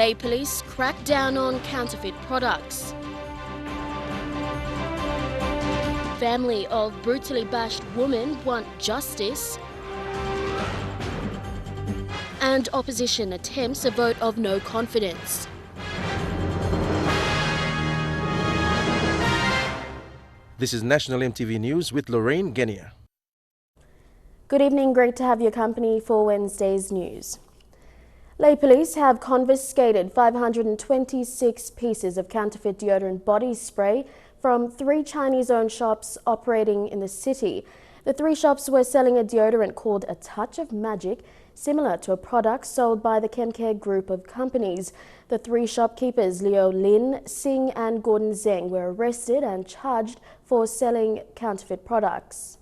Lay police crack down on counterfeit products. Family of brutally bashed woman want justice. And opposition attempts a vote of no confidence. This is National EMTV News with Lorraine Genia. Good evening, great to have your company for Wednesday's news. Lay police have confiscated 526 pieces of counterfeit deodorant body spray from 3 Chinese-owned shops operating in the city. The 3 shops were selling a deodorant called A Touch of Magic, similar to a product sold by the Chemcare group of companies. The 3 shopkeepers, Leo Lin, Singh and Gordon Zeng, were arrested and charged for selling counterfeit products.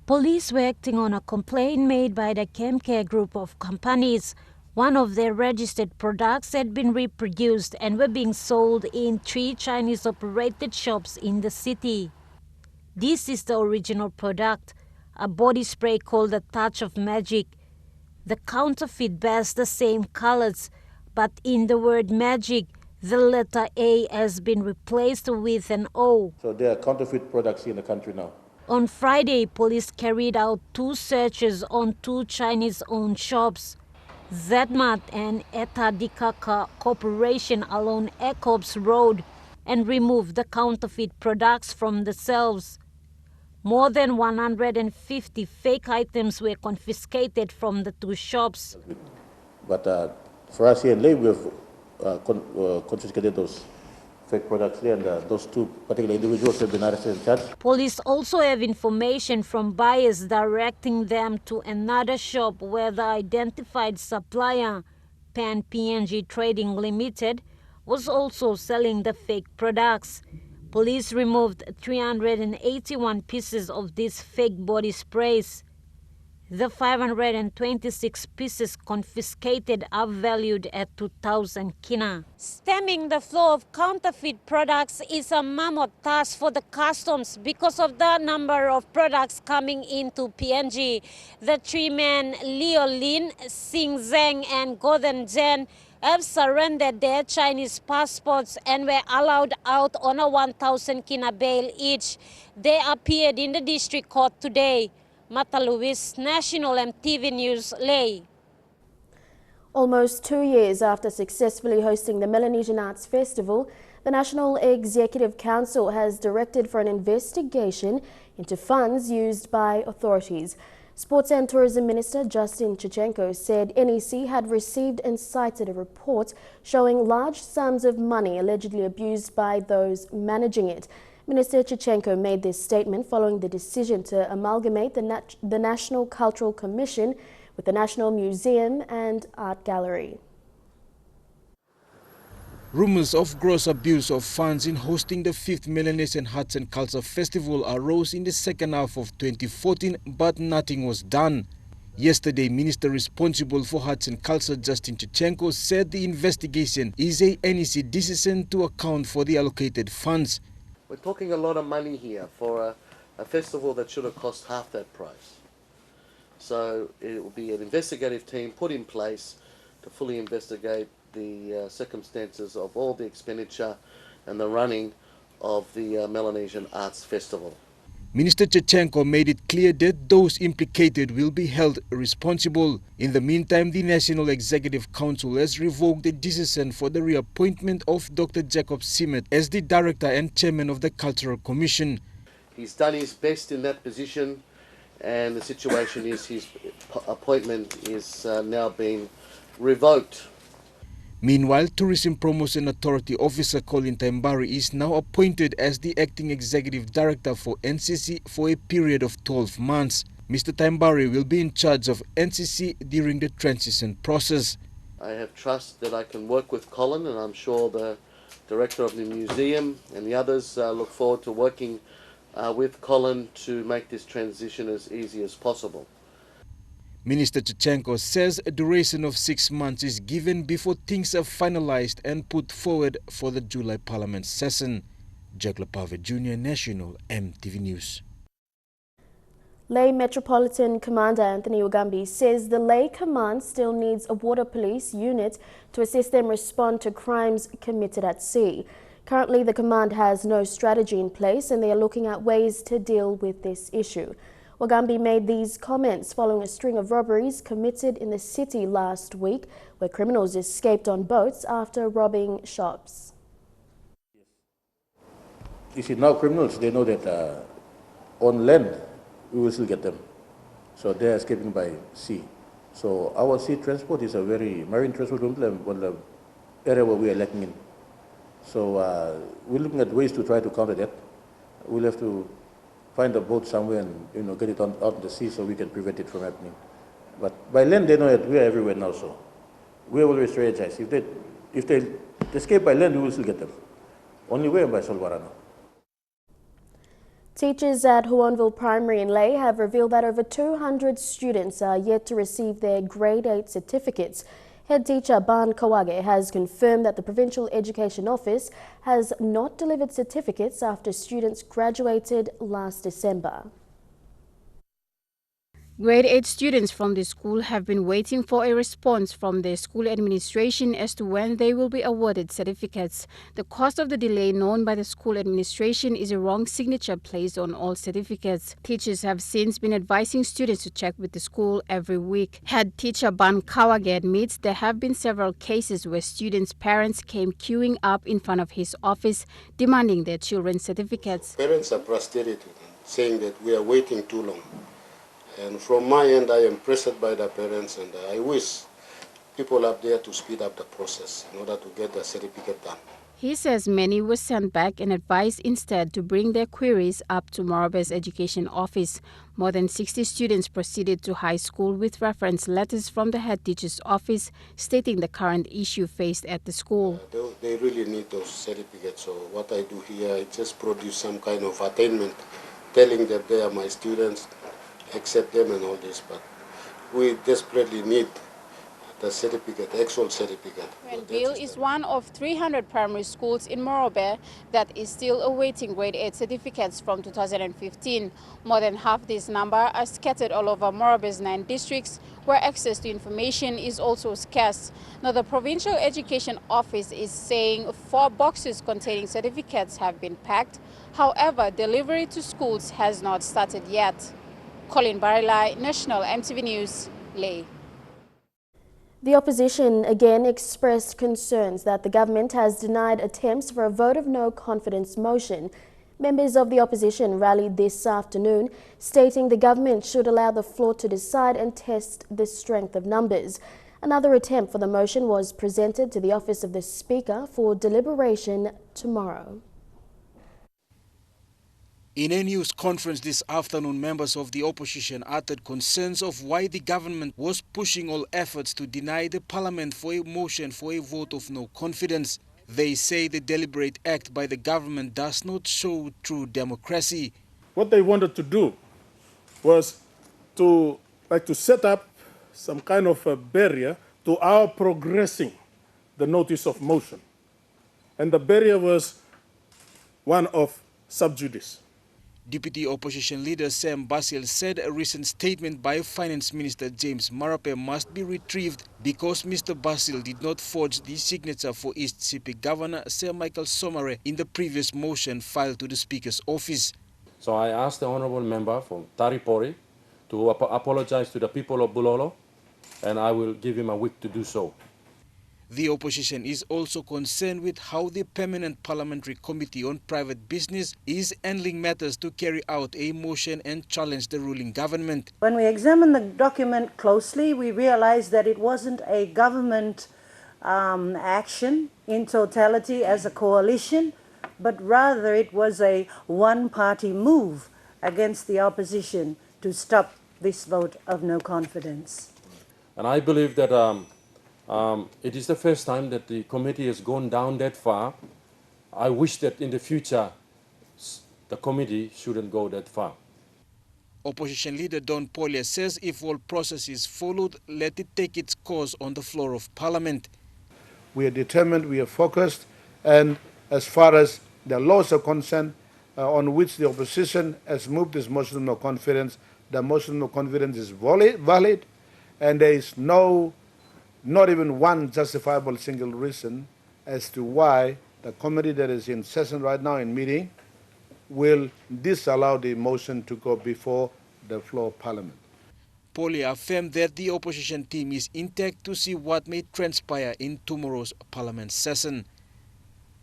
Police were acting on a complaint made by the Chemcare group of companies. One of their registered products had been reproduced and were being sold in 3 Chinese-operated shops in the city. This is the original product, a body spray called A Touch of Magic. The counterfeit bears the same colors, but in the word magic, the letter A has been replaced with an O. So there are counterfeit products in the country now. On Friday, police carried out 2 searches on 2 Chinese-owned shops, Zedmat and Etadikaka Corporation along Ecops Road, and removed the counterfeit products from the shelves. More than 150 fake items were confiscated from the 2 shops. But for us here in Lay, we have confiscated those fake products there, and those 2 particular individuals have been arrested and charged. Police also have information from buyers directing them to another shop where the identified supplier, Pan PNG Trading Limited, was also selling the fake products. Police removed 381 pieces of these fake body sprays. The 526 pieces confiscated are valued at 2,000 kina. Stemming the flow of counterfeit products is a mammoth task for the customs because of the number of products coming into PNG. The 3 men, Leo Lin, Singh Zeng and Gordon Zeng, have surrendered their Chinese passports and were allowed out on a 1,000 kina bail each. They appeared in the district court today. Mata Luis, National EMTV News, Lay. Almost 2 years after successfully hosting the Melanesian Arts Festival, the National Executive Council has directed for an investigation into funds used by authorities. Sports and Tourism Minister Justin Chichenko said NEC had received and cited a report showing large sums of money allegedly abused by those managing it. Minister Chichenko made this statement following the decision to amalgamate the National Cultural Commission with the National Museum and Art Gallery. Rumours of gross abuse of funds in hosting the 5th Melanesian Arts and Culture Festival arose in the second half of 2014, but nothing was done. Yesterday, Minister responsible for Arts and Culture Justin Chichenko said the investigation is a NEC decision to account for the allocated funds. We're talking a lot of money here for a festival that should have cost half that price. So it will be an investigative team put in place to fully investigate the circumstances of all the expenditure and the running of the Melanesian Arts Festival. Minister Chichenko made it clear that those implicated will be held responsible. In the meantime, the National Executive Council has revoked the decision for the reappointment of Dr. Jacob Simet as the Director and Chairman of the Cultural Commission. He's done his best in that position, and the situation is his appointment is now being revoked. Meanwhile, Tourism Promotion Authority Officer Colin Tambari is now appointed as the Acting Executive Director for NCC for a period of 12 months. Mr. Tambari will be in charge of NCC during the transition process. I have trust that I can work with Colin, and I'm sure the Director of the Museum and the others look forward to working with Colin to make this transition as easy as possible. Minister Chichenko says a duration of 6 months is given before things are finalized and put forward for the July Parliament session. Jack Lepave Jr., National EMTV News. Ley Metropolitan Commander Anthony Ugambi says the Ley Command still needs a water police unit to assist them respond to crimes committed at sea. Currently, the command has no strategy in place and they are looking at ways to deal with this issue. Ugambi made these comments following a string of robberies committed in the city last week, where criminals escaped on boats after robbing shops. You see, now criminals, they know that on land, we will still get them. So they are escaping by sea. So our sea transport is marine transport one the area where we are lacking in. So we're looking at ways to try to counter that. We'll have to find a boat somewhere and get it out the sea so we can prevent it from happening. But by land, they know that we are everywhere now, so we are always strategize. If they escape by land, we will still get them. Only way by Solvarano. Teachers at Huonville Primary in Ley have revealed that over 200 students are yet to receive their grade 8 certificates. Head teacher Ban Kawage has confirmed that the Provincial Education Office has not delivered certificates after students graduated last December. Grade 8 students from the school have been waiting for a response from their school administration as to when they will be awarded certificates. The cause of the delay known by the school administration is a wrong signature placed on all certificates. Teachers have since been advising students to check with the school every week. Head teacher Ban Kawage admits there have been several cases where students' parents came queuing up in front of his office demanding their children's certificates. Parents are frustrated, saying that we are waiting too long. And from my end, I am pressed by the parents, and I wish people up there to speed up the process in order to get the certificate done. He says many were sent back and advised instead to bring their queries up to Morobe's education office. More than 60 students proceeded to high school with reference letters from the head teacher's office stating the current issue faced at the school. They really need those certificates, so what I do here, I just produce some kind of attainment telling that they are my students, accept them and all this, but we desperately need the certificate, actual certificate. Bill is one of 300 primary schools in Morobe that is still awaiting grade 8 certificates from 2015. More than half this number are scattered all over Morobe's 9 districts, where access to information is also scarce. Now, the Provincial Education Office is saying 4 boxes containing certificates have been packed. However, delivery to schools has not started yet. Colin Barilai, National EMTV News, Ley. The opposition again expressed concerns that the government has denied attempts for a vote of no confidence motion. Members of the opposition rallied this afternoon, stating the government should allow the floor to decide and test the strength of numbers. Another attempt for the motion was presented to the office of the Speaker for deliberation tomorrow. In a news conference this afternoon, members of the opposition uttered concerns of why the government was pushing all efforts to deny the parliament for a motion for a vote of no confidence. They say the deliberate act by the government does not show true democracy. What they wanted to do was to set up some kind of a barrier to our progressing the notice of motion. And the barrier was one of sub judice. Deputy Opposition Leader Sam Basil said a recent statement by Finance Minister James Marape must be retrieved because Mr. Basil did not forge the signature for East Sepik Governor Sir Michael Somare in the previous motion filed to the Speaker's office. So I asked the Honourable Member from Taripori to apologize to the people of Bulolo, and I will give him a week to do so. The opposition is also concerned with how the Permanent Parliamentary Committee on Private Business is handling matters to carry out a motion and challenge the ruling government. When we examine the document closely, we realize that it wasn't a government action in totality as a coalition, but rather it was a one-party move against the opposition to stop this vote of no confidence. And I believe that it is the first time that the committee has gone down that far. I wish that in the future the committee shouldn't go that far. Opposition leader Don Polia says if all process is followed, let it take its course on the floor of Parliament. We are determined, we are focused, and as far as the laws are concerned, on which the opposition has moved this motion of no confidence, the motion of confidence is valid, and there is not even one justifiable single reason as to why the committee that is in session right now in meeting will disallow the motion to go before the floor of Parliament. Polly affirmed that the opposition team is intact to see what may transpire in tomorrow's Parliament session.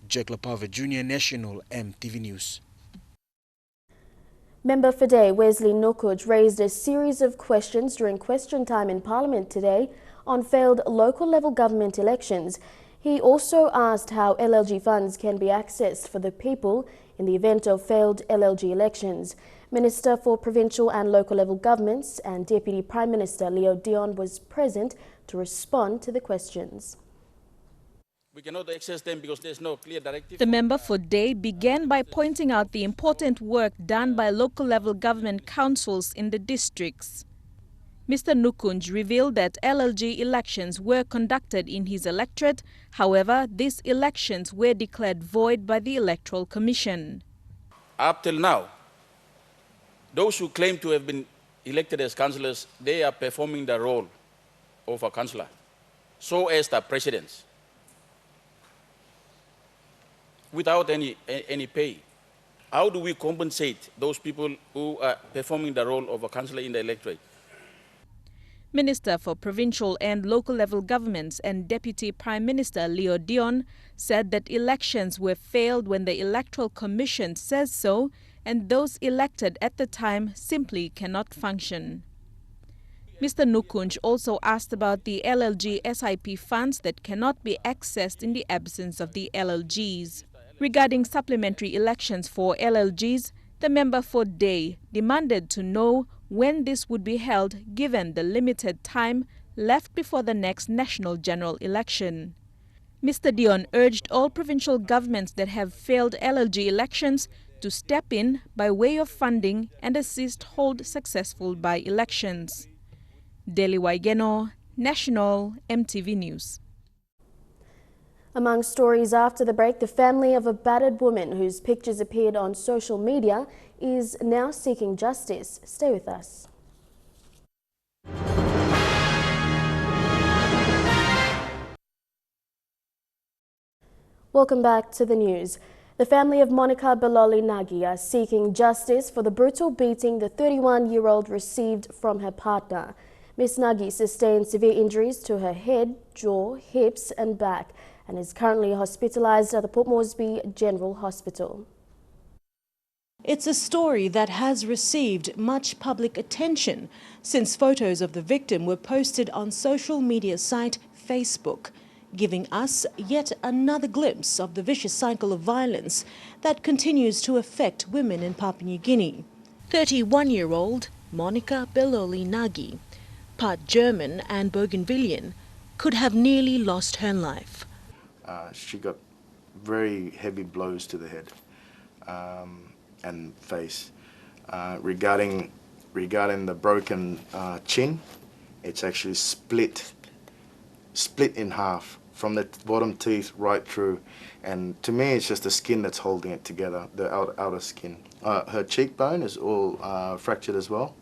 Jack Lapave Jr., National EMTV News. Member for Day Wesley Nukuj raised a series of questions during question time in Parliament today on failed local level government elections. He also asked how LLG funds can be accessed for the people in the event of failed LLG elections. Minister for Provincial and Local Level Governments and Deputy Prime Minister Leo Dion was present to respond to the questions. We cannot access them because there's no clear directive. The member for Day began by pointing out the important work done by local level government councils in the districts. Mr. Nukunj revealed that LLG elections were conducted in his electorate. However, these elections were declared void by the Electoral Commission. Up till now, those who claim to have been elected as councillors, they are performing the role of a councillor, so as the presidents, without any pay. How do we compensate those people who are performing the role of a councillor in the electorate? Minister for Provincial and Local Level Governments and Deputy Prime Minister Leo Dion said that elections were failed when the Electoral Commission says so, and those elected at the time simply cannot function. Mr. Nukunj also asked about the LLG SIP funds that cannot be accessed in the absence of the LLGs. Regarding supplementary elections for LLGs, the member for Day demanded to know when this would be held given the limited time left before the next national general election. Mr. Dion urged all provincial governments that have failed LLG elections to step in by way of funding and assist hold successful by-elections. Deli Waigeno, National EMTV News. Among stories after the break, the family of a battered woman whose pictures appeared on social media is now seeking justice. Stay with us. Welcome back to the news. The family of Monica Beloli Nagy are seeking justice for the brutal beating the 31-year-old received from her partner. Ms. Nagy sustained severe injuries to her head, jaw, hips and back and is currently hospitalized at the Port Moresby General Hospital. It's a story that has received much public attention since photos of the victim were posted on social media site Facebook, giving us yet another glimpse of the vicious cycle of violence that continues to affect women in Papua New Guinea. 31-year-old Monica Beloli Nagy, part German and Bougainvillean, could have nearly lost her life. She got very heavy blows to the head and face. Regarding the broken chin, it's actually split in half from the bottom teeth right through, and to me it's just the skin that's holding it together, the outer skin. Her cheekbone is all fractured as well,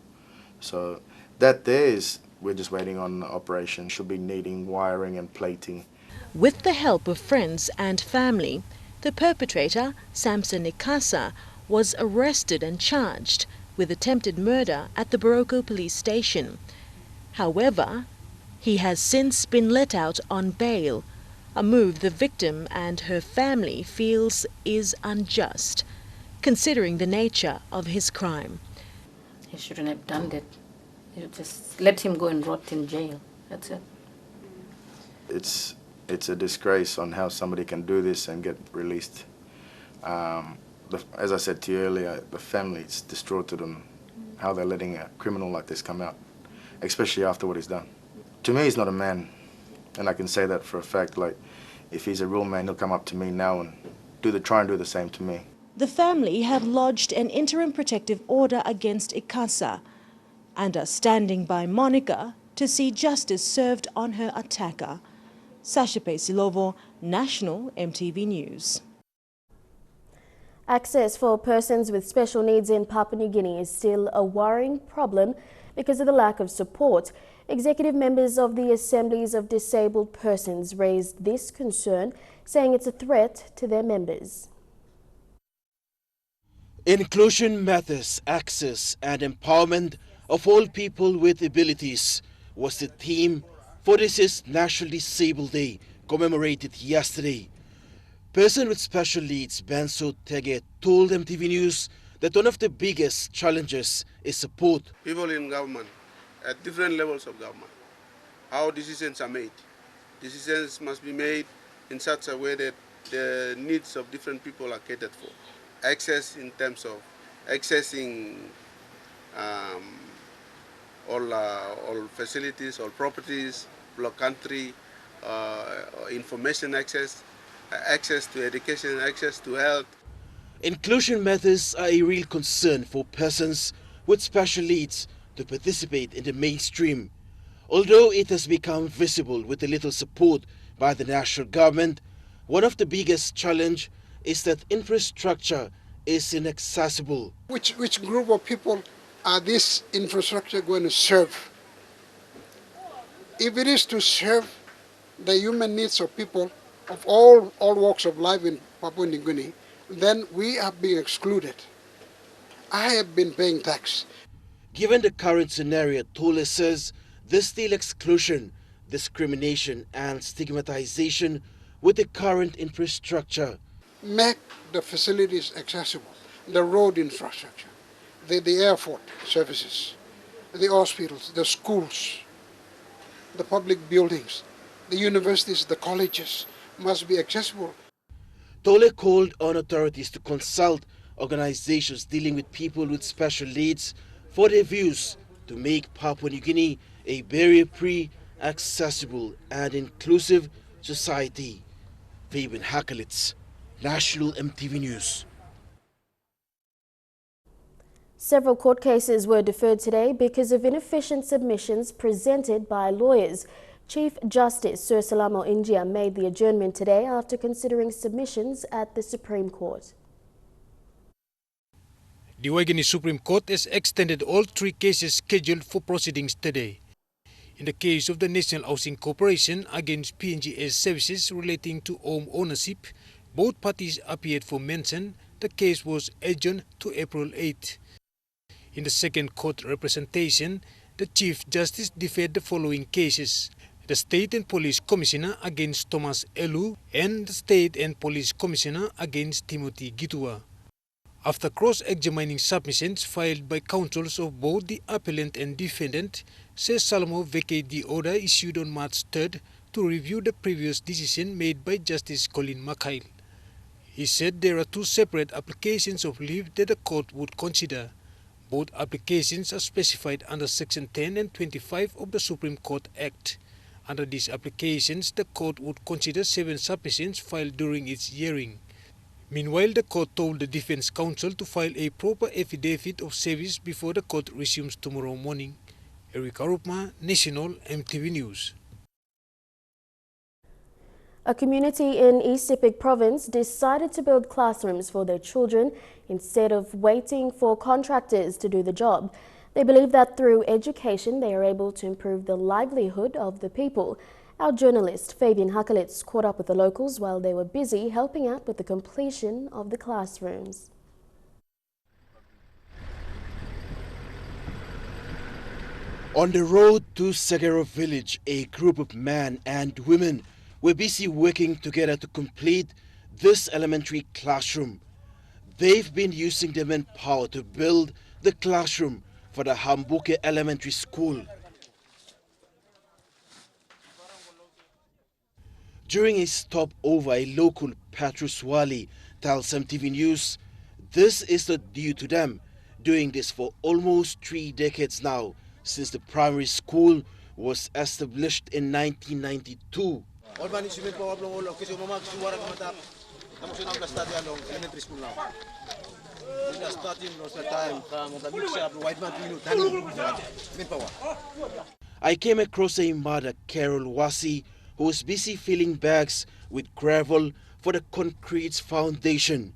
so that there is, we're just waiting on operation. She'll be needing wiring and plating. With the help of friends and family, the perpetrator, Samson Ikasa, was arrested and charged with attempted murder at the Boroko police station. However, he has since been let out on bail, a move the victim and her family feels is unjust, considering the nature of his crime. He shouldn't have done that. You just let him go and rot in jail. That's it. It's a disgrace on how somebody can do this and get released. As I said to you earlier, the family is distraught to them, how they're letting a criminal like this come out, especially after what he's done. To me, he's not a man, and I can say that for a fact. Like, if he's a real man, he'll come up to me now and try and do the same to me. The family have lodged an interim protective order against Ikasa and are standing by Monica to see justice served on her attacker. Sasha Silovo, National EMTV News. Access for persons with special needs in Papua New Guinea is still a worrying problem because of the lack of support. Executive members of the Assemblies of Disabled Persons raised this concern, saying it's a threat to their members. Inclusion matters, access and empowerment of all people with abilities was the theme for this year's National Disabled Day, commemorated yesterday. Person with special needs, Benso Tege, told MTV News that one of the biggest challenges is support. People in government, at different levels of government, how decisions are made. Decisions must be made in such a way that the needs of different people are catered for. Access in terms of accessing all facilities, all properties, block country, information access, access to education, access to health. Inclusion matters are a real concern for persons with special needs to participate in the mainstream. Although it has become visible with a little support by the national government, one of the biggest challenges is that infrastructure is inaccessible. Which group of people are this infrastructure going to serve? If it is to serve the human needs of people of all walks of life in Papua New Guinea, then we are being excluded. I have been paying tax. Given the current scenario, Tole says there's still exclusion, discrimination and stigmatization with the current infrastructure. Make the facilities accessible, the road infrastructure, the airport services, the hospitals, the schools, the public buildings, the universities, the colleges must be accessible. Tole called on authorities to consult organizations dealing with people with special needs for their views to make Papua New Guinea a barrier-free, accessible and inclusive society. Fabian Hakelitz, National MTV News. Several court cases were deferred today because of inefficient submissions presented by lawyers. Chief Justice Sir Salamo India made the adjournment today after considering submissions at the Supreme Court. The Waigani Supreme Court has extended all three cases scheduled for proceedings today. In the case of the National Housing Corporation against PNG's services relating to home ownership, both parties appeared for mention. The case was adjourned to April 8. In the second court representation, the Chief Justice deferred the following cases: the State and Police Commissioner against Thomas Elu and the State and Police Commissioner against Timothy Gitua. After cross-examining submissions filed by counsels of both the appellant and defendant, Sir Salamo vacated the order issued on March 3rd to review the previous decision made by Justice Colin McHale. He said there are two separate applications of leave that the court would consider. Both applications are specified under Section 10 and 25 of the Supreme Court Act. Under these applications, the court would consider 7 submissions filed during its hearing. Meanwhile, the court told the defense counsel to file a proper affidavit of service before the court resumes tomorrow morning. Eric Arupma, National MTV News. A community in East Sepik province decided to build classrooms for their children instead of waiting for contractors to do the job. They believe that through education they are able to improve the livelihood of the people. Our journalist Fabian Hakelitz caught up with the locals while they were busy helping out with the completion of the classrooms. On the road to Sagero village, a group of men and women were busy working together to complete this elementary classroom. They've been using their manpower to build the classroom for the Hambuke Elementary School. During a stop over, a local Patruswali tells MTV News this is not due to them, doing this for almost 3 decades now, since the primary school was established in 1992. I came across a mother, Carol Wasi, who was busy filling bags with gravel for the concrete's foundation.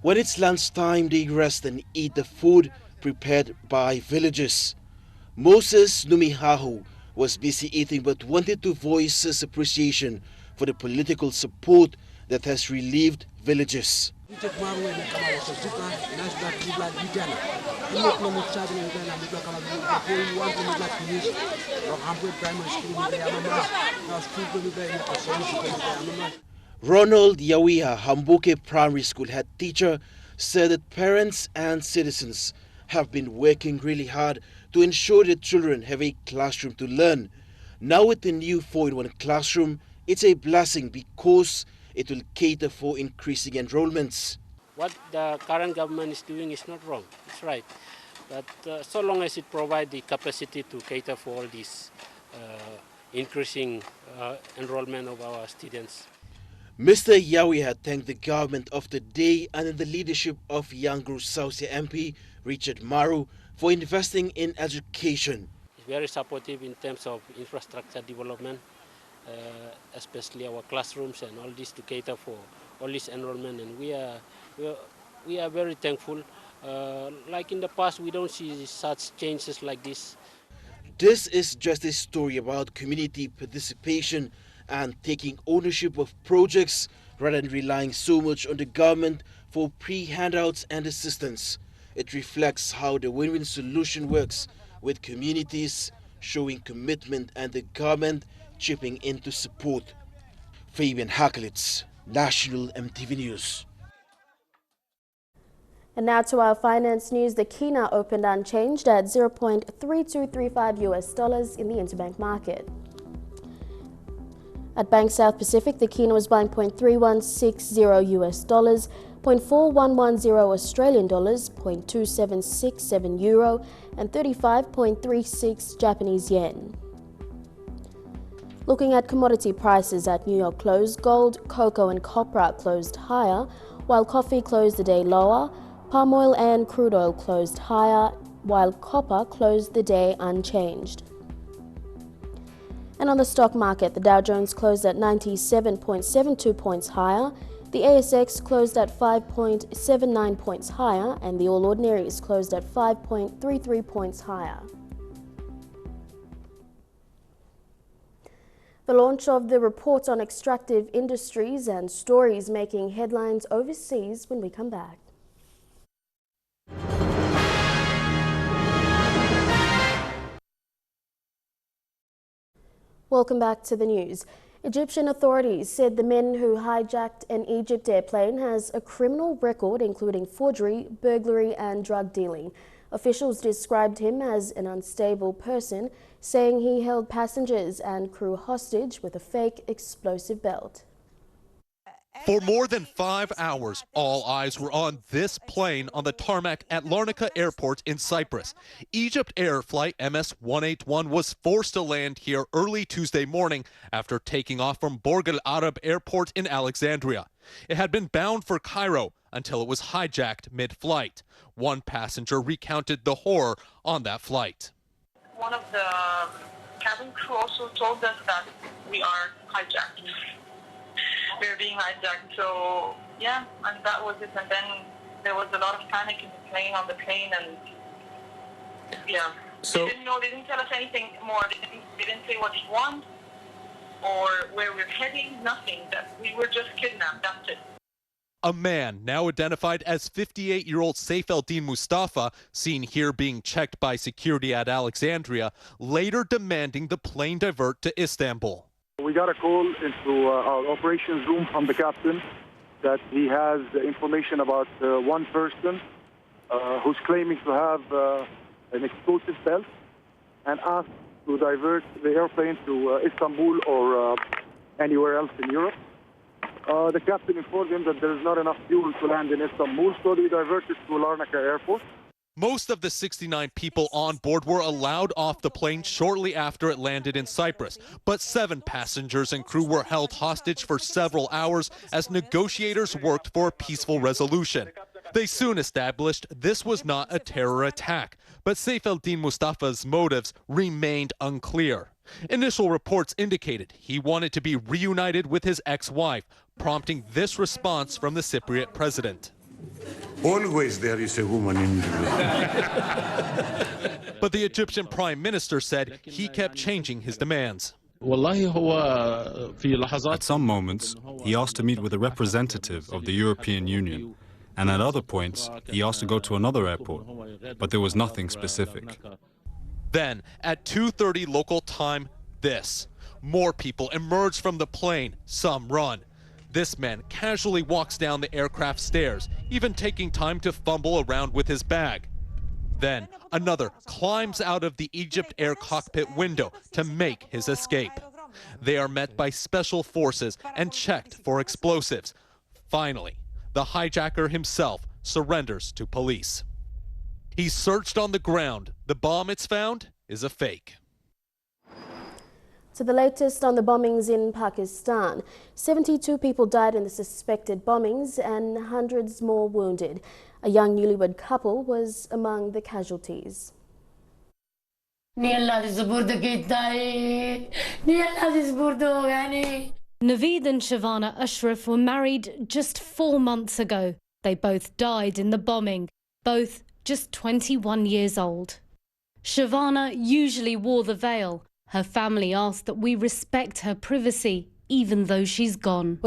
When it's lunchtime, they rest and eat the food prepared by villagers. Moses Numihahu was busy eating but wanted to voice his appreciation for the political support that has relieved villagers. Ronald Yawiha Hambuke Primary School head teacher said that parents and citizens have been working really hard to ensure that children have a classroom to learn. Now with the new 4-in-1 classroom, it's a blessing because it will cater for increasing enrollments. What the current government is doing is not wrong, it's right. But so long as it provides the capacity to cater for all these increasing enrollment of our students. Mr. Yawi had thanked the government of the day under the leadership of Yangru Sausia MP Richard Maru for investing in education. It's very supportive in terms of infrastructure development, especially our classrooms and all this to cater for all this enrollment, and we are very thankful. Like in the past, we don't see such changes like this. This is just a story about community participation and taking ownership of projects rather than relying so much on the government for pre-handouts and assistance. It reflects how the win-win solution works, with communities showing commitment and the government chipping in to support. Fabian Hakelitz, National EMTV News. And now to our finance news. The Kina opened unchanged at $0.3235 US in the interbank market. At Bank South Pacific, the Kina was buying $0.3160 US, $0.4110 Australian dollars, $0.2767 euro, and 35.36 Japanese yen. Looking at commodity prices at New York close, gold, cocoa and copra closed higher, while coffee closed the day lower. Palm oil and crude oil closed higher, while copper closed the day unchanged. And on the stock market, the Dow Jones closed at 97.72 points higher, the ASX closed at 5.79 points higher, and the All Ordinaries closed at 5.33 points higher. The launch of the report on extractive industries and stories making headlines overseas when we come back. Welcome back to the news. Egyptian authorities said the men who hijacked an EgyptAir plane has a criminal record including forgery, burglary and drug dealing. Officials described him as an unstable person, saying he held passengers and crew hostage with a fake explosive belt. For more than 5 hours, all eyes were on this plane on the tarmac at Larnaca Airport in Cyprus. EgyptAir flight MS-181 was forced to land here early Tuesday morning after taking off from Borg Al Arab Airport in Alexandria. It had been bound for Cairo until it was hijacked mid-flight. One passenger recounted the horror on that flight. One of the cabin crew also told us that we are hijacked. We were being hijacked, so yeah, and that was it. And then there was a lot of panic in the plane, and yeah. So they didn't tell us anything more. They didn't say what we want or where we're heading, nothing. That we were just kidnapped, that's it. A man, now identified as 58-year-old Saif El-Din Mustafa, seen here being checked by security at Alexandria, later demanding the plane divert to Istanbul. We got a call into our operations room from the captain that he has information about one person who's claiming to have an explosive belt and asked to divert the airplane to Istanbul or anywhere else in Europe. The captain informed him that there is not enough fuel to land in Istanbul, so they diverted to Larnaca Airport. Most of the 69 people on board were allowed off the plane shortly after it landed in Cyprus, but 7 passengers and crew were held hostage for several hours as negotiators worked for a peaceful resolution. They soon established this was not a terror attack, but Saif al-Din Mustafa's motives remained unclear. Initial reports indicated he wanted to be reunited with his ex-wife, prompting this response from the Cypriot president. Always there is a woman in But the Egyptian prime minister said he kept changing his demands. At some moments, he asked to meet with a representative of the European Union, and at other points, he asked to go to another airport, but there was nothing specific. Then, at 2:30 local time, this. More people emerge from the plane, some run. This man casually walks down the aircraft stairs, even taking time to fumble around with his bag. Then, another climbs out of the EgyptAir cockpit window to make his escape. They are met by special forces and checked for explosives. Finally, the hijacker himself surrenders to police. He's searched on the ground. The bomb it's found is a fake. So the latest on the bombings in Pakistan. 72 people died in the suspected bombings and hundreds more wounded. A young newlywed couple was among the casualties. Naveed and Shavana Ashraf were married just 4 months ago. They both died in the bombing, both just 21 years old. Shavana usually wore the veil. Her family asked that we respect her privacy, even though she's gone.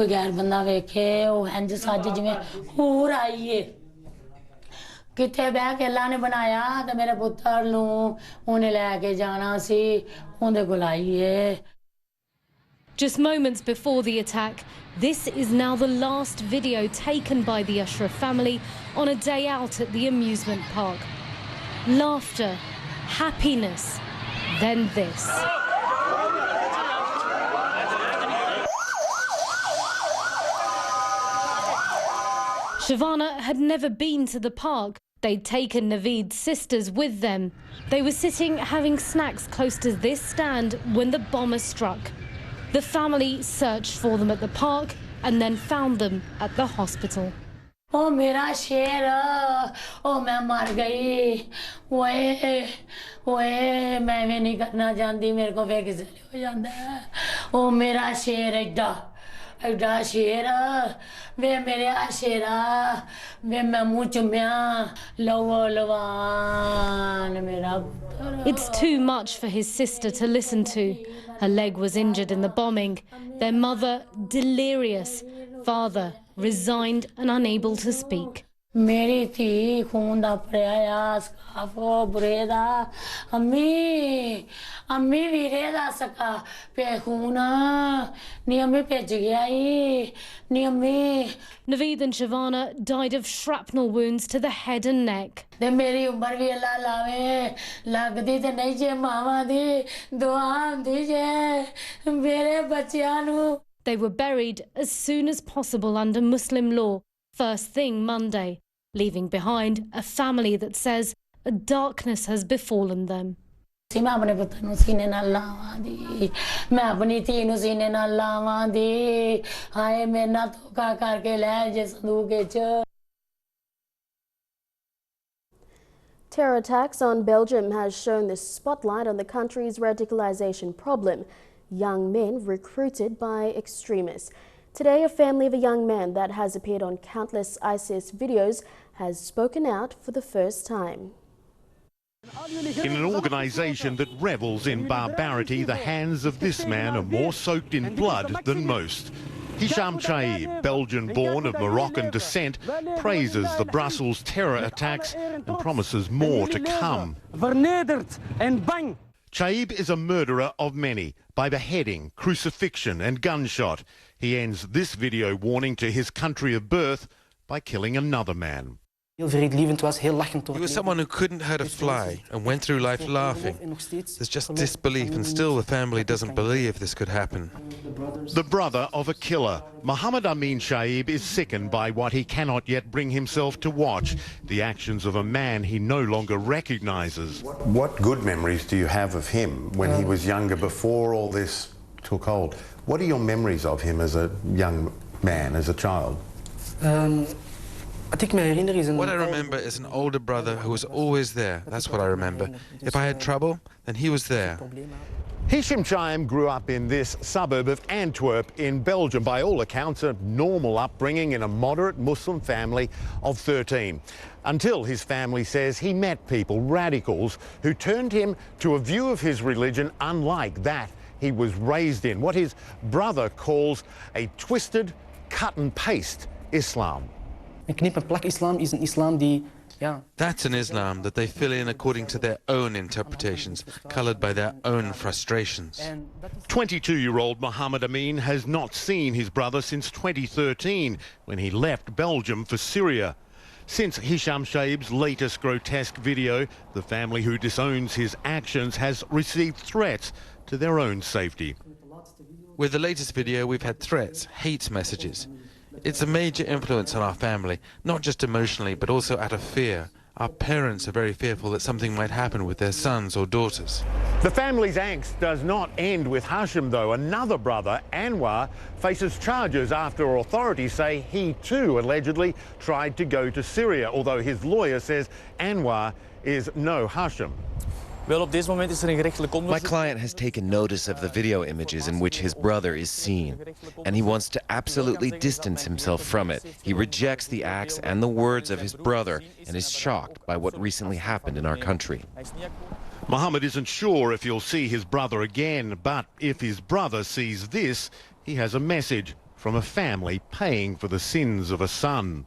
Just moments before the attack, this is now the last video taken by the Ashraf family on a day out at the amusement park. Laughter, happiness, then this. Shavana had never been to the park. They'd taken Naveed's sisters with them. They were sitting having snacks close to this stand when the bomber struck. The family searched for them at the park and then found them at the hospital. Oh, mera sher, oh, main mar gayi. Oye, main nahi karna janti, mere ko fek se ho janda hai. Oh, mera sher edda sher, ve mere shera, ve main muh chumya, lawa lawan mera. It's too much for his sister to listen to. Her leg was injured in the bombing. Their mother, delirious. Father, resigned and unable to speak. मेरी थी खून दा प्रयास काफो बुरेदा अम्मी अम्मी वीरे दा सका पे खूना नी अम्मी भेज गया ही नी अम्मी. Naveed and Shavana died of shrapnel wounds to the head and neck. ते मेरी उम्र भी अल्लाह लावे लगदी ते नहीं जे मावा दी दुआ हुंदी जे मेरे बच्चियां नु. They were buried as soon as possible under Muslim law, first thing Monday, leaving behind a family that says a darkness has befallen them. मैं अपने पुत्र नु सीने नाल लावां दी मैं अपनी धी नु सीने नाल लावां दी हाय मेरे नाल धोखा करके ले जे संदूक च. Terror attacks on Belgium has shown the spotlight on the country's radicalisation problem. Young men recruited by extremists. Today, a family of a young man that has appeared on countless ISIS videos has spoken out for the first time. In an organisation that revels in barbarity, the hands of this man are more soaked in blood than most. Hisham Chaib, Belgian-born of Moroccan descent, praises the Brussels terror attacks and promises more to come. Chaib is a murderer of many, by beheading, crucifixion and gunshot. He ends this video warning to his country of birth by killing another man. He was someone who couldn't hurt a fly and went through life laughing. There's just disbelief, and still the family doesn't believe this could happen. The brother of a killer, Mohammed Amin Chaib, is sickened by what he cannot yet bring himself to watch, the actions of a man he no longer recognises. What good memories do you have of him when he was younger, before all this took hold? What are your memories of him as a young man, as a child? What I remember is an older brother who was always there. That's what I remember. If I had trouble, then he was there. Hisham Chaim grew up in this suburb of Antwerp in Belgium. By all accounts, a normal upbringing in a moderate Muslim family of 13. Until his family says he met people, radicals, who turned him to a view of his religion unlike that he was raised in. What his brother calls a twisted, cut-and-paste Islam. That's an Islam that they fill in according to their own interpretations, coloured by their own frustrations. 22-year-old Mohammed Amin has not seen his brother since 2013, when he left Belgium for Syria. Since Hisham Shaib's latest grotesque video, the family who disowns his actions has received threats to their own safety. With the latest video, we've had threats, hate messages. It's a major influence on our family, not just emotionally, but also out of fear. Our parents are very fearful that something might happen with their sons or daughters. The family's angst does not end with Hashim, though. Another brother, Anwar, faces charges after authorities say he too allegedly tried to go to Syria, although his lawyer says Anwar is no Hashim. My client has taken notice of the video images in which his brother is seen, and he wants to absolutely distance himself from it. He rejects the acts and the words of his brother and is shocked by what recently happened in our country. Mohammed isn't sure if he'll see his brother again, but if his brother sees this, he has a message from a family paying for the sins of a son.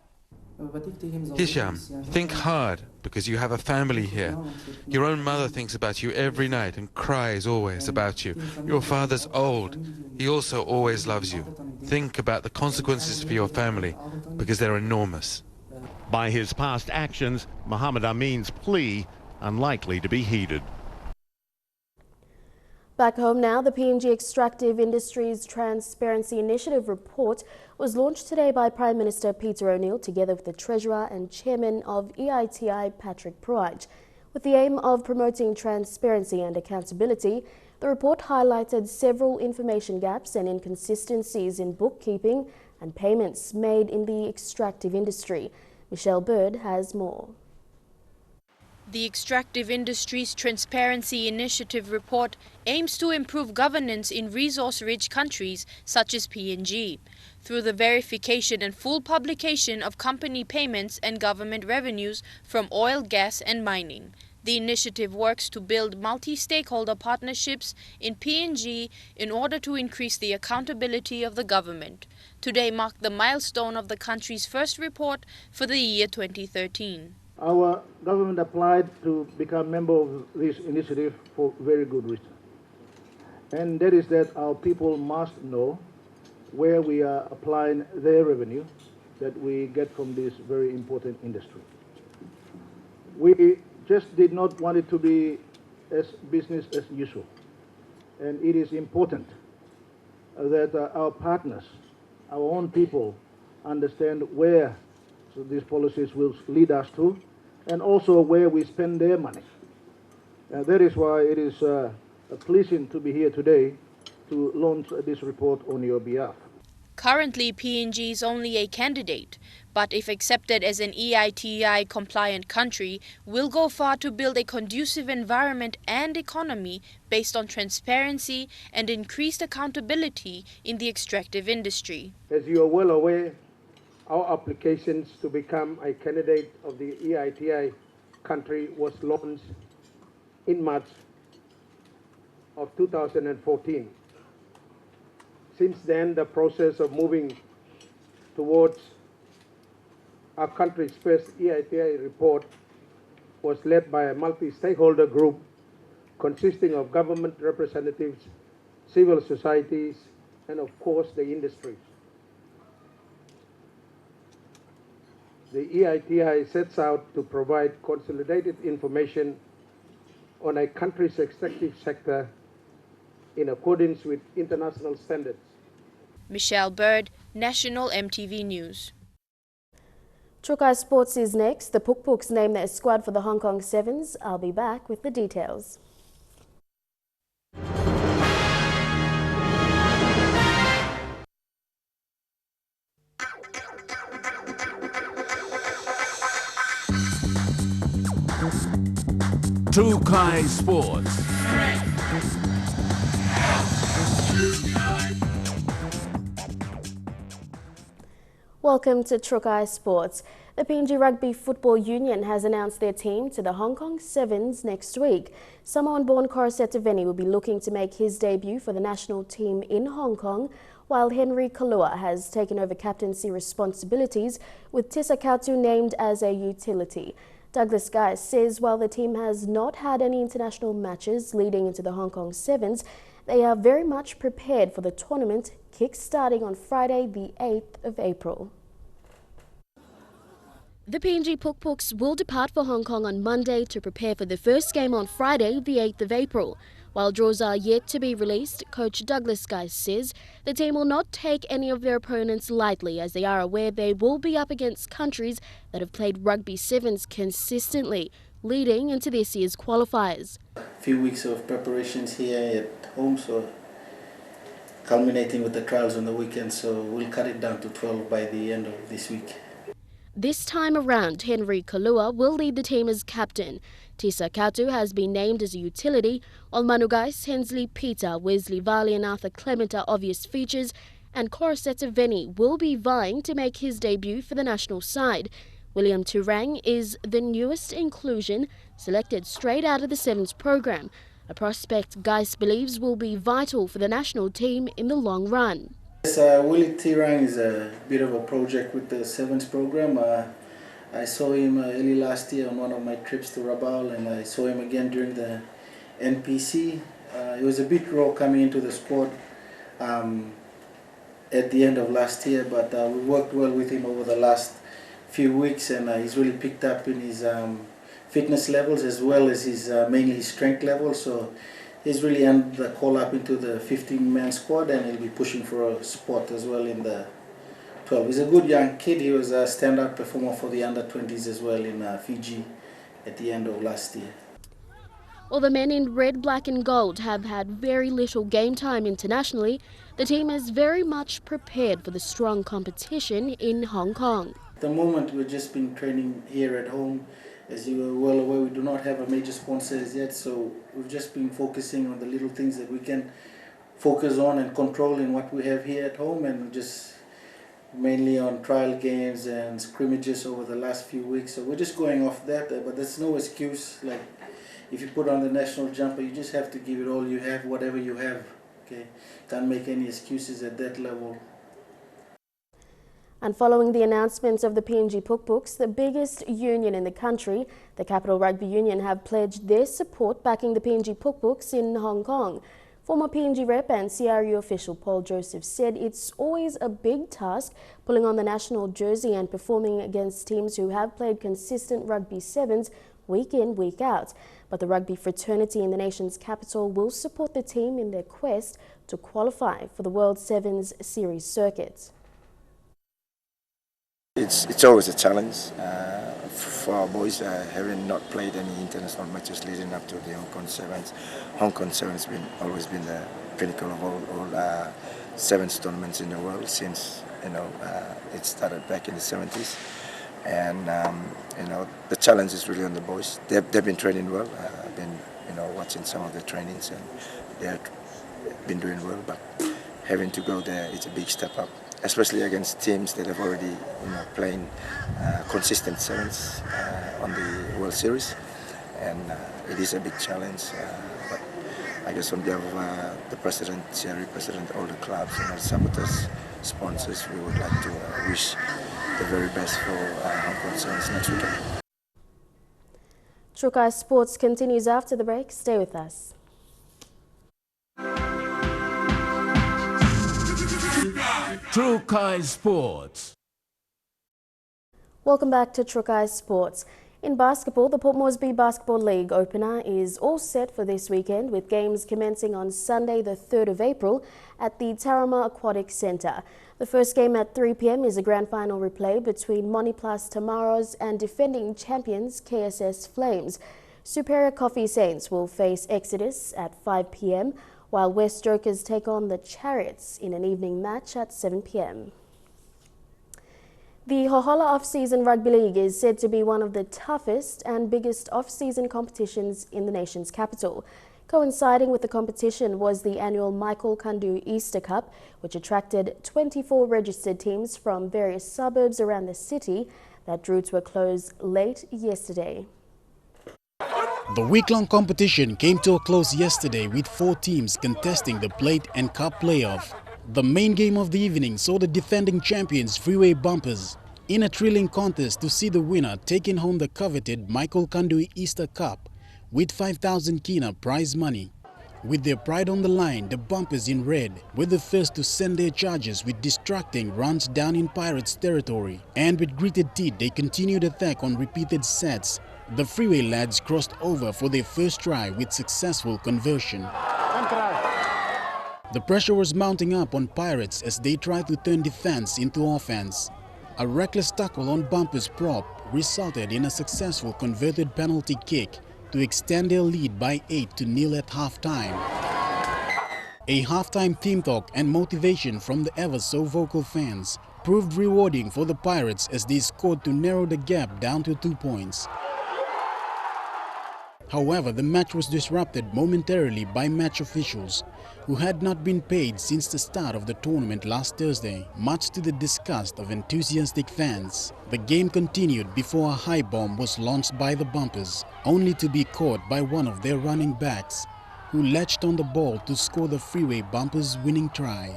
Hisham, think hard, because you have a family here. Your own mother thinks about you every night and cries always about you. Your father's old. He also always loves you. Think about the consequences for your family, because they're enormous. By his past actions, Mohammed Amin's plea unlikely to be heeded. Back home now, the PNG Extractive Industries Transparency Initiative report was launched today by Prime Minister Peter O'Neill together with the Treasurer and Chairman of EITI, Patrick Pride. With the aim of promoting transparency and accountability, the report highlighted several information gaps and inconsistencies in bookkeeping and payments made in the extractive industry. Michelle Bird has more. The Extractive Industries Transparency Initiative report aims to improve governance in resource-rich countries such as PNG through the verification and full publication of company payments and government revenues from oil, gas and mining. The initiative works to build multi-stakeholder partnerships in PNG in order to increase the accountability of the government. Today marked the milestone of the country's first report for the year 2013. Our government applied to become member of this initiative for very good reason. And that is that our people must know where we are applying their revenue that we get from this very important industry. We just did not want it to be as business as usual. And it is important that our partners, our own people, understand where these policies will lead us to, and also where we spend their money. That is why it is pleasing to be here today to launch this report on your behalf. Currently, PNG is only a candidate, but if accepted as an EITI compliant country, will go far to build a conducive environment and economy based on transparency and increased accountability in the extractive industry. As you are well aware, our applications to become a candidate of the EITI country was launched in March of 2014. Since then, the process of moving towards our country's first EITI report was led by a multi-stakeholder group consisting of government representatives, civil societies, and of course the industries. The EITI sets out to provide consolidated information on a country's extractive sector in accordance with international standards. Michelle Bird, National MTV News. Trukai Sports is next. The Puk-Puks name their squad for the Hong Kong Sevens. I'll be back with the details. Trukai Sports. Welcome to Trukai Sports. The PNG Rugby Football Union has announced their team to the Hong Kong Sevens next week. Samoan-born Corsetaveni will be looking to make his debut for the national team in Hong Kong, while Henry Kalua has taken over captaincy responsibilities, with Tisa Kautu named as a utility. Douglas Guy says while the team has not had any international matches leading into the Hong Kong Sevens, they are very much prepared for the tournament, kick-starting on Friday the 8th of April. The PNG Pukpuks will depart for Hong Kong on Monday to prepare for the first game on Friday, the 8th of April. While draws are yet to be released, Coach Douglas Guy says the team will not take any of their opponents lightly, as they are aware they will be up against countries that have played Rugby Sevens consistently, leading into this year's qualifiers. A few weeks of preparations here at home, so culminating with the trials on the weekend, so we'll cut it down to 12 by the end of this week. This time around, Henry Kalua will lead the team as captain. Tisa Kautu has been named as a utility, while Manugais, Hensley, Peter, Wesley Varley and Arthur Clement are obvious features, and Corsetaveni will be vying to make his debut for the national side. William Turang is the newest inclusion, selected straight out of the Sevens program, a prospect Geis believes will be vital for the national team in the long run. Yes, Willie Tirang is a bit of a project with the Sevens program. I saw him early last year on one of my trips to Rabaul, and I saw him again during the NPC. He was a bit raw coming into the squad at the end of last year, but we worked well with him over the last few weeks, and he's really picked up in his fitness levels as well as his mainly his strength levels. So he's really earned the call up into the 15-man squad, and he'll be pushing for a spot as well in the 12. He's a good young kid. He was a standout performer for the under-20s as well in Fiji at the end of last year. While the men in red, black and gold have had very little game time internationally, the team is very much prepared for the strong competition in Hong Kong. At the moment, we've just been training here at home. As you are well aware, we do not have a major sponsor as yet, so we've just been focusing on the little things that we can focus on and control in what we have here at home, and just mainly on trial games and scrimmages over the last few weeks. So we're just going off that, but there's no excuse. Like, if you put on the national jumper, you just have to give it all you have, whatever you have. Okay, can't make any excuses at that level. And following the announcements of the PNG Pukpuks, the biggest union in the country, the Capital Rugby Union, have pledged their support backing the PNG Pukpuks in Hong Kong. Former PNG rep and CRU official Paul Joseph said it's always a big task pulling on the national jersey and performing against teams who have played consistent Rugby Sevens week in, week out. But the rugby fraternity in the nation's capital will support the team in their quest to qualify for the World Sevens Series circuit. It's always a challenge for our boys, having not played any international matches leading up to the Hong Kong Sevens. Hong Kong Sevens has always been the pinnacle of all Sevens tournaments in the world since it started back in the 70s. And the challenge is really on the boys. They've been training well. I've been watching some of the trainings, and they've been doing well. But having to go there, it's a big step up, especially against teams that have already playing consistent sevens on the World Series, and it is a big challenge. But I guess on behalf of the president, CRU president, all the clubs and all supporters, sponsors, we would like to wish the very best for Hong Kong Sevens next weekend. Trukai Sports continues after the break. Stay with us. Trukai Sports. Welcome back to Trukai Sports. In basketball, the Port Moresby Basketball League opener is all set for this weekend, with games commencing on Sunday the 3rd of April at the Tarama Aquatic Centre. The first game at 3 p.m. is a grand final replay between Moniplas Tamaros and defending champions KSS Flames. Superior Coffee Saints will face Exodus at 5 p.m, while West Jokers take on the Chariots in an evening match at 7 p.m. The Hohola Off-Season Rugby League is said to be one of the toughest and biggest off-season competitions in the nation's capital. Coinciding with the competition was the annual Michael Kandu Easter Cup, which attracted 24 registered teams from various suburbs around the city that drew to a close late yesterday. The week-long competition came to a close yesterday with 4 teams contesting the plate and cup playoff. The main game of the evening saw the defending champions Freeway Bumpers in a thrilling contest to see the winner taking home the coveted Michael Kandu Easter Cup with 5,000 kina prize money. With their pride on the line, the Bumpers in red were the first to send their charges with distracting runs down in Pirates territory. And with gritted teeth, they continued attack on repeated sets. The Freeway lads crossed over for their first try with successful conversion. The pressure was mounting up on Pirates as they tried to turn defense into offense. A reckless tackle on Bumpers' prop resulted in a successful converted penalty kick to extend their lead by 8-0 at halftime. A halftime team talk and motivation from the ever-so-vocal fans proved rewarding for the Pirates as they scored to narrow the gap down to 2 points. However, the match was disrupted momentarily by match officials who had not been paid since the start of the tournament last Thursday, much to the disgust of enthusiastic fans. The game continued before a high bomb was launched by the Bumpers, only to be caught by one of their running backs, who latched on the ball to score the Freeway Bumpers' winning try.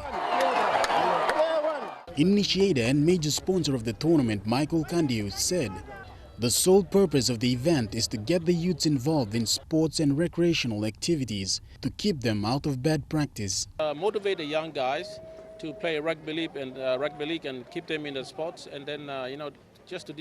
Initiator and major sponsor of the tournament, Michael Kandu, said, "The sole purpose of the event is to get the youths involved in sports and recreational activities to keep them out of bad practice. Motivate the young guys to play rugby league and keep them in the sports, and then just to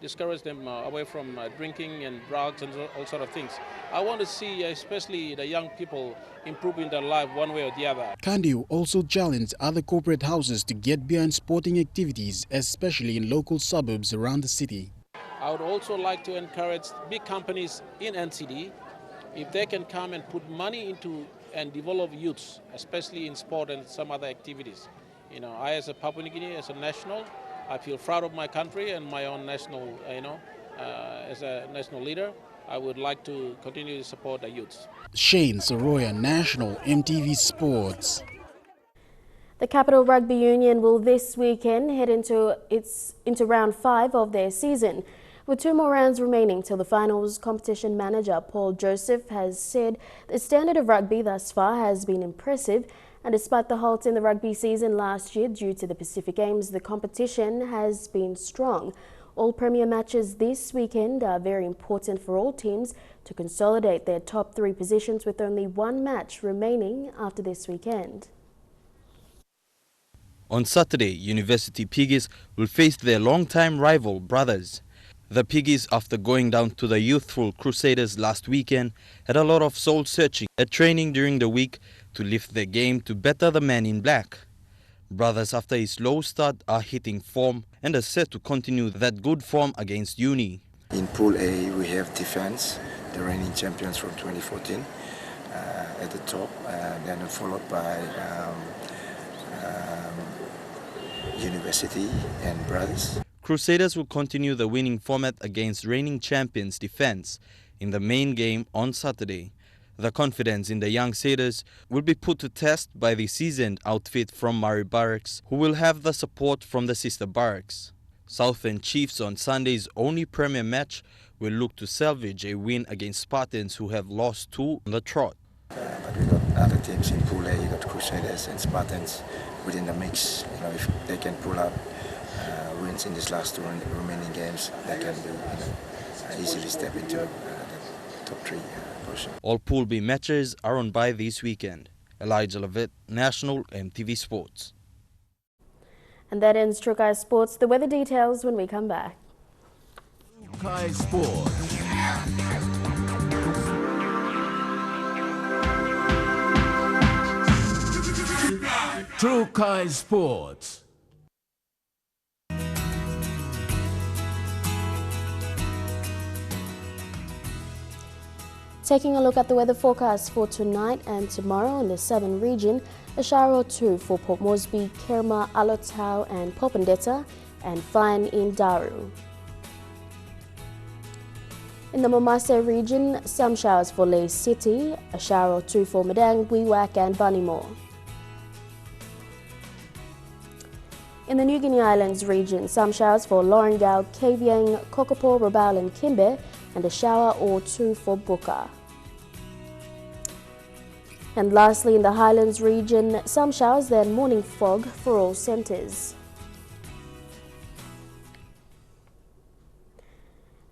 discourage them away from drinking and drugs and all sort of things. I want to see especially the young people improving their life one way or the other." Kandu also challenged other corporate houses to get behind sporting activities, especially in local suburbs around the city. I would also like to encourage big companies in NCD, if they can come and put money into and develop youths, especially in sport and some other activities. I as a Papua New Guinea, as a national, I feel proud of my country and my own national, as a national leader, I would like to continue to support the youths. Shane Soroya, National EMTV Sports. The Capital Rugby Union will this weekend head into round 5 of their season. With 2 more rounds remaining till the finals, competition manager Paul Joseph has said the standard of rugby thus far has been impressive, and despite the halt in the rugby season last year due to the Pacific Games, the competition has been strong. All Premier matches this weekend are very important for all teams to consolidate their top 3 positions, with only 1 match remaining after this weekend. On Saturday, University Piggies will face their long-time rival Brothers. The Piggies, after going down to the youthful Crusaders last weekend, had a lot of soul-searching at training during the week to lift their game to better the man in black. Brothers, after a slow start, are hitting form and are set to continue that good form against Uni. In Pool A, we have Defence, the reigning champions from 2014, at the top, then followed by University and Brothers. Crusaders will continue the winning format against reigning champions Defence in the main game on Saturday. The confidence in the young sailors will be put to test by the seasoned outfit from Murray Barracks, who will have the support from the sister barracks. Southern Chiefs on Sunday's only Premier match will look to salvage a win against Spartans, who have lost 2 on the trot. But we've got other teams in Pool A, you've got Crusaders and Spartans within the mix. If they can pull up wins in these last 2 remaining games, they can be easily step into the top 3 position. All Pool B matches are on bye this weekend. Elijah Levitt, National EMTV Sports. And that ends True Kai Sports. The weather details when we come back. True Kai Sports. True Kai Sports. Taking a look at the weather forecast for tonight and tomorrow in the southern region, a shower or 2 for Port Moresby, Kerma, Alotau and Popondetta, and fine in Daru. In the Momase region, some showers for Lae City, a shower or two for Madang, Wewak and Bunimore. In the New Guinea Islands region, some showers for Lorengau, Kavieng, Kokopo, Rabaul and Kimbe, and a shower or two for Buka. And lastly, in the Highlands region, some showers, then morning fog for all centres.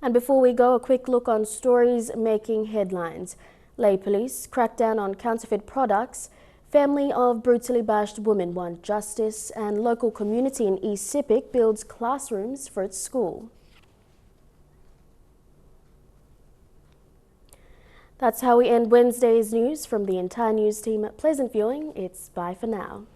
And before we go, a quick look on stories making headlines. Lae Police crackdown on counterfeit products, family of brutally bashed woman want justice, and local community in East Sepik builds classrooms for its school. That's how we end Wednesday's news. From the entire news team, pleasant viewing. It's bye for now.